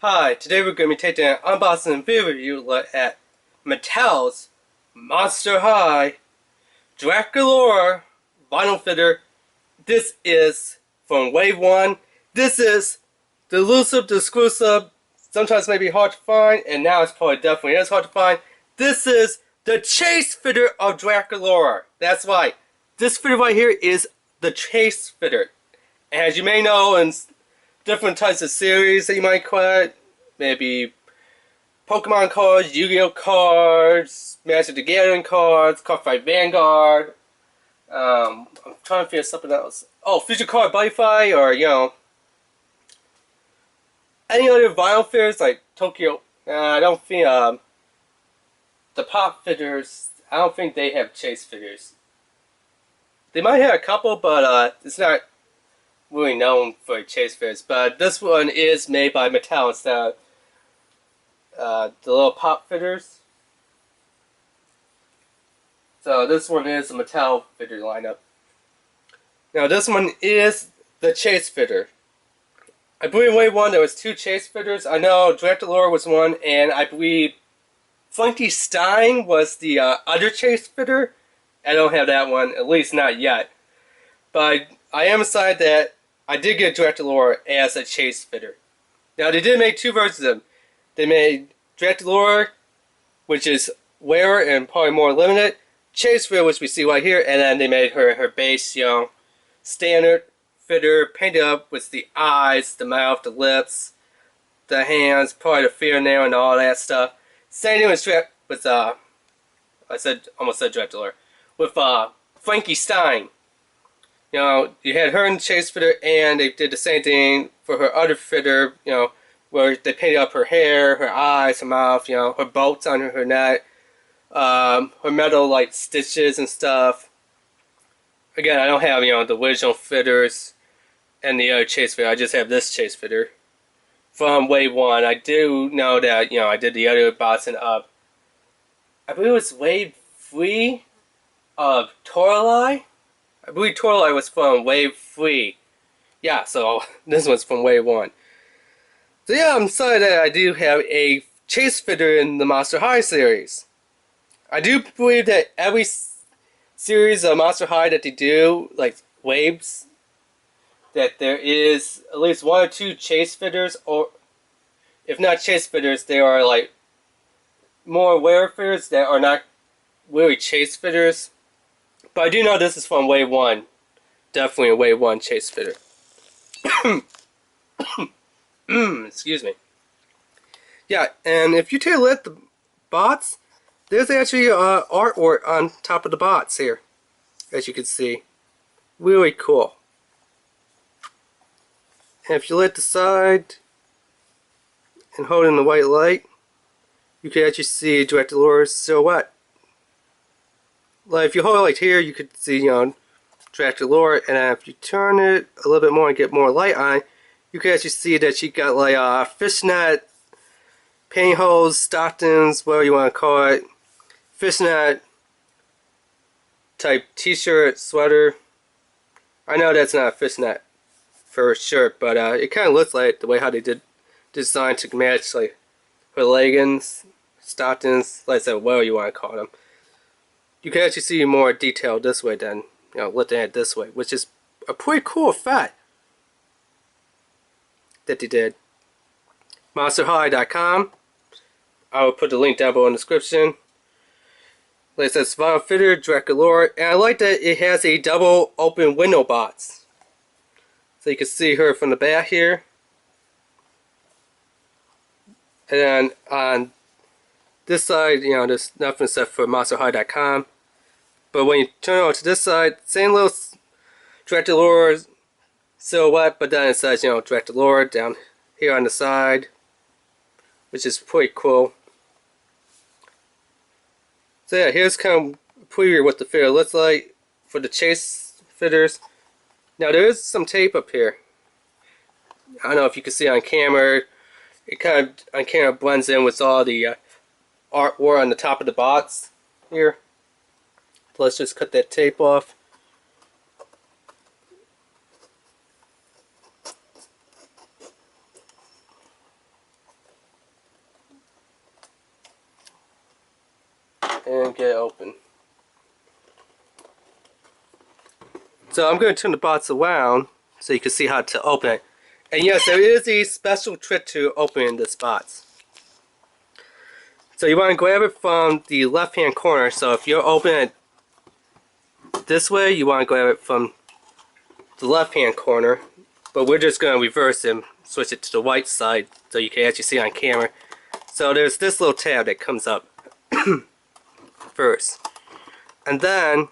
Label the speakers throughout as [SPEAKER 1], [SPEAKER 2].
[SPEAKER 1] Hi, today we're going to be taking an unboxing and review look at Mattel's Monster High Draculaura vinyl fitter. This is from Wave 1. This is the elusive, the exclusive, sometimes maybe hard to find, and now it's probably definitely is hard to find. This is the chase fitter of Draculaura. That's right. This fitter right here is the chase fitter. As you may know, in different types of series that you might collect, maybe Pokemon cards, Yu-Gi-Oh cards, Magic the Gathering cards, Cardfight Vanguard. I'm trying to figure something else. Oh, Future Card Butterfly, or any other vinyl fitters like Tokyo. I don't think the pop fitters. I don't think they have chase fitters. They might have a couple, but it's not really known for chase fitters. But this one is made by Mattel instead of the little pop fitters. So this one is the Mattel fitter lineup. Now this one is the chase fitter. I believe in Wave 1 there was 2 chase fitters. I know Draculaura was one, and I believe Frankenstein was the other chase fitter. I don't have that one, at least not yet. But I am excited that I did get Draculaura as a chase fitter. Now they did make 2 versions of them. They made Draculaura, which is rarer and probably more limited. Chase fitter, which we see right here, and then they made her base, standard fitter, painted up with the eyes, the mouth, the lips, the hands, probably the fingernail and all that stuff. Same thing with almost said Draculaura, with Frankenstein. You had her in the chase fitter, and they did the same thing for her other fitter, where they painted up her hair, her eyes, her mouth, her bolts on her neck, her metal like stitches and stuff. Again, I don't have the original fitters and the other chase fitter. I just have this chase fitter from Wave 1. I do know that I did the other boxing of, I believe it was Wave 3 of Toralei. I believe Toralei was from Wave 3. Yeah, so this one's from Wave 1. So yeah, I'm sorry that I do have a chase fitter in the Monster High series. I do believe that every series of Monster High that they do, like waves, that there is at least 1 or 2 chase fitters, or if not chase fitters, they are like more rare fitters that are not really chase fitters. But I do know this is from Wave 1. Definitely a Wave 1 chase fitter. Excuse me. Yeah, and if you take a look at the bots, there's actually artwork on top of the bots here, as you can see. Really cool. And if you look at the side and hold in the white light, you can actually see Draculaura's silhouette. Like if you hold it like here, you could see Draculaura, and if you turn it a little bit more and get more light on, you can actually see that she got like fishnet pantyhose, stockings, whatever you want to call it, fishnet type t-shirt, sweater. I know that's not a fishnet for a shirt, but it kind of looks like the way how they did design to match like her leggings, stockings, like I said, whatever you want to call them. You can actually see more detail this way than looking at it this way, which is a pretty cool effect that they did. MonsterHigh.com. I will put the link down below in the description. Like I said, it's vinyl fitter, Draculaura, and I like that it has a double open window box. So you can see her from the back here. And then on this side, there's nothing except for MonsterHigh.com. But when you turn over to this side, same little Draculaura silhouette, but then it says, Draculaura down here on the side, which is pretty cool. So yeah, here's kind of a preview of what the fitter looks like for the chase fitters. Now there is some tape up here. I don't know if you can see on camera. It kind of on camera blends in with all the artwork on the top of the box here. So let's just cut that tape off. and get it open. So I'm going to turn the box around so you can see how to open it. And yes, there is a special trick to opening this box. So you want to grab it from the left hand corner. So if you're opening it this way, you want to grab it from the left hand corner. But we're just going to reverse it and switch it to the right side so you can actually see on camera. So there's this little tab that comes up first. And then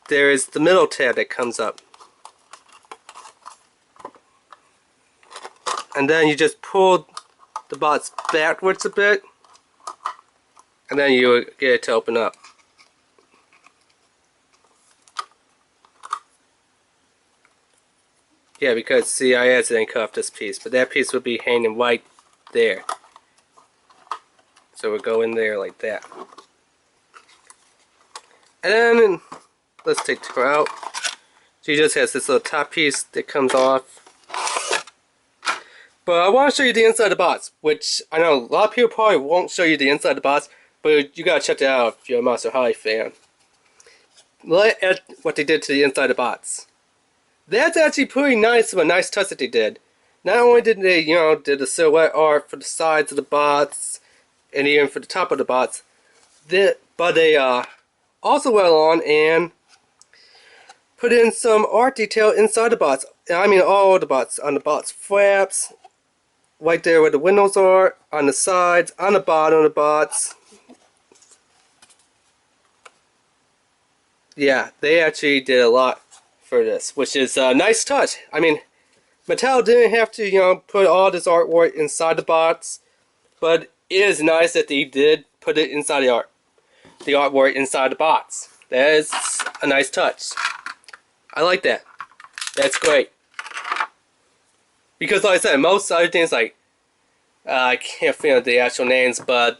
[SPEAKER 1] there is the middle tab that comes up. And then you just pull the box backwards a bit, and then you get it to open up. Yeah, because see, I accidentally cut off this piece, but that piece would be hanging right there. So we'll go in there like that. And then let's take her out. She just has this little top piece that comes off. But I want to show you the inside of the box, which I know a lot of people probably won't show you the inside of the box, but you gotta check that out if you're a Monster High fan. Look at what they did to the inside of the box. That's actually pretty nice of a nice touch that they did. Not only did they, did the silhouette art for the sides of the box, and even for the top of the box, but they also went on and put in some art detail inside the box. I mean all the box, on the box flaps, right there where the windows are, on the sides, on the bottom of the box. Yeah, they actually did a lot for this, which is a nice touch. I mean, Mattel didn't have to, put all this artwork inside the box, but it is nice that they did put it inside the artwork inside the box. That is a nice touch. I like that. That's great. Because like I said, most other things like, I can't figure out the actual names, but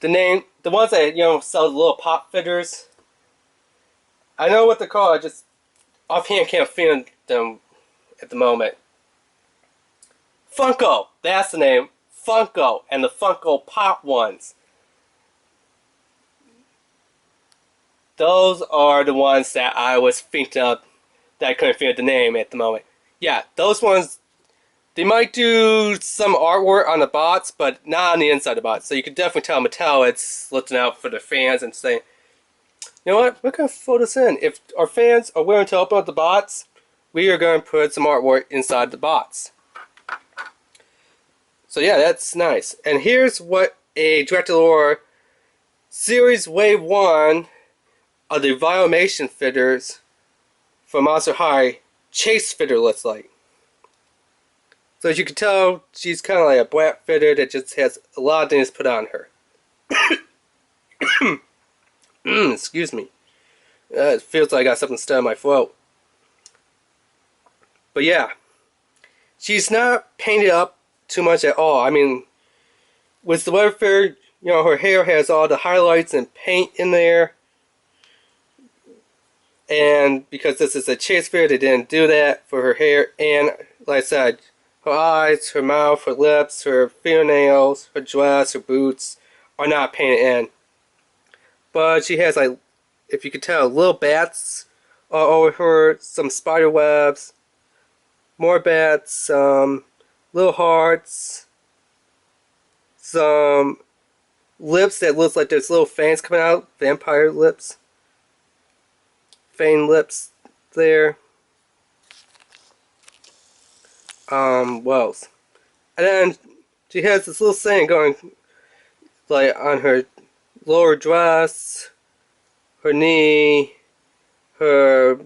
[SPEAKER 1] the ones that, sell the little pop figures, I know what they're called, I just offhand can't figure them at the moment. Funko, that's the name. Funko, and the Funko Pop ones. Those are the ones that I was thinking of that I couldn't figure the name at the moment. Yeah, those ones, they might do some artwork on the box, but not on the inside of the box. So you can definitely tell Mattel it's looking out for the fans and saying, you know what, we're going to throw this in. If our fans are willing to open up the box, we are going to put some artwork inside the box. So yeah, that's nice. And here's what a Draculaura Series Wave 1 of the Violation figures from Monster High chase figure looks like. So as you can tell, she's kind of like a black figure that just has a lot of things put on her. Excuse me. It feels like I got something stuck in my throat. But yeah, she's not painted up too much at all. I mean, with the weather figure, her hair has all the highlights and paint in there. And because this is a chase figure, they didn't do that for her hair. And like I said, her eyes, her mouth, her lips, her fingernails, her dress, her boots are not painted in. But she has, like, if you could tell, little bats all over her, some spider webs, more bats, some little hearts, some lips that looks like there's little fangs coming out, vampire lips. Fang lips there. What else? And then she has this little saying going like on her lower dress, her knee, her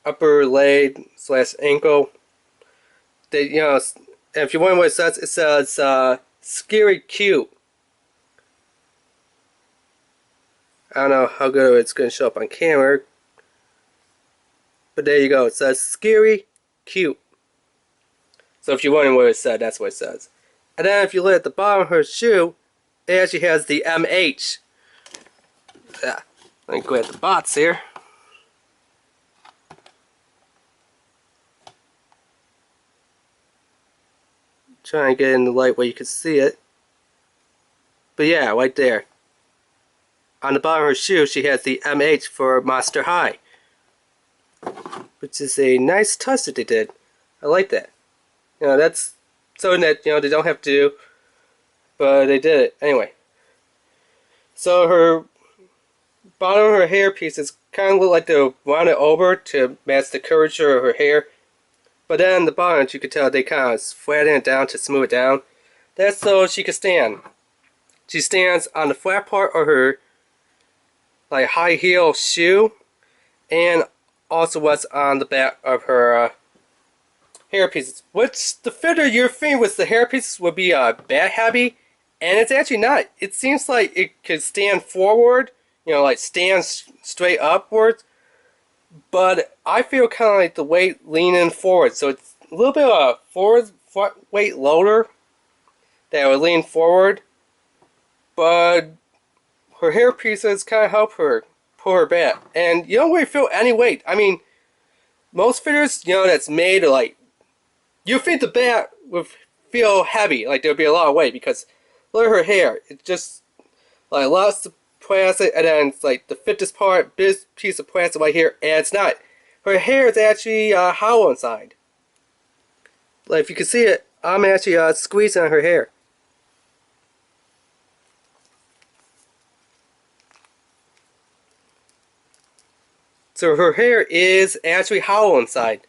[SPEAKER 1] upper leg / ankle. They, and if you're wondering what it says scary cute. I don't know how good it's going to show up on camera. But there you go, it says scary cute. So if you're wondering what it said, that's what it says. And then if you look at the bottom of her shoe, it actually has the MH. Yeah, let me go at the box here. Try and get in the light where you can see it. But yeah, right there. On the bottom of her shoe, she has the MH for Monster High. Which is a nice touch that they did. I like that. You know, that's something that, you know, they don't have to do. But they did it. Anyway. So her bottom of her hair pieces kind of look like they're rounded over to match the curvature of her hair. But then the bottom, you could tell they kind of flatten it down to smooth it down. That's so she can stand. She stands on the flat part of her like high heel shoe, and also what's on the back of her hair pieces. Which the fitter you're thinking was the hair pieces would be bad heavy, and it's actually not. It seems like it could stand forward, you know, like stand straight upwards. But I feel kind of like the weight leaning forward, so it's a little bit of a forward weight loader that would lean forward. But her hair pieces kind of help her pull her back, and you don't really feel any weight. I mean, most fitters, you know, that's made like, you think the bat would feel heavy, like there would be a lot of weight, because look at her hair. It's just like lots of plastic, and then it's like the fittest part, this piece of plastic right here, and it's not. Her hair is actually hollow inside. Like if you can see it, I'm actually squeezing on her hair. So her hair is actually hollow inside.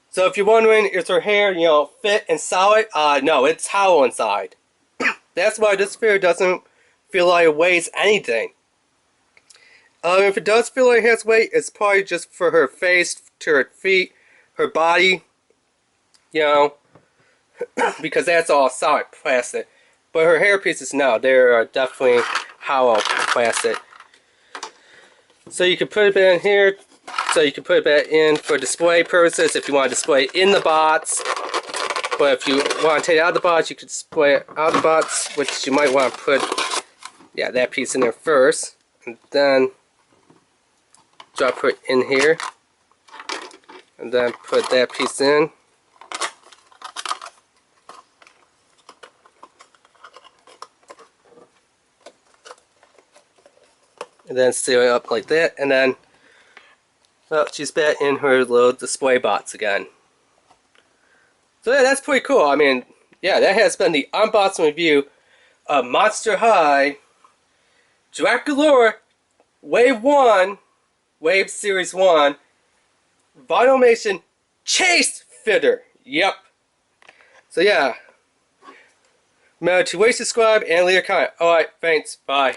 [SPEAKER 1] So if you're wondering, is her hair, you know, fit and solid? No, it's hollow inside. That's why this figure doesn't feel like it weighs anything. If it does feel like it has weight, it's probably just for her face, to her feet, her body, you know, because that's all solid plastic. But her hair pieces, no, they're definitely hollow plastic. So you can put it back in here, so you can put it back in for display purposes if you want to display it in the box. But if you want to take it out of the box, you can display it out of the box, which you might want to put, yeah, that piece in there first. And then drop it in here. And then put that piece in. And then seal it up like that, and then, well, she's back in her little display box again. So yeah, that's pretty cool. I mean, yeah, that has been the unboxing review of Monster High Draculaura Wave 1, Wave Series 1, ViNYL Chase Fitter. Yep. So yeah, remember to rate, subscribe, and leave a comment. Alright, thanks, bye.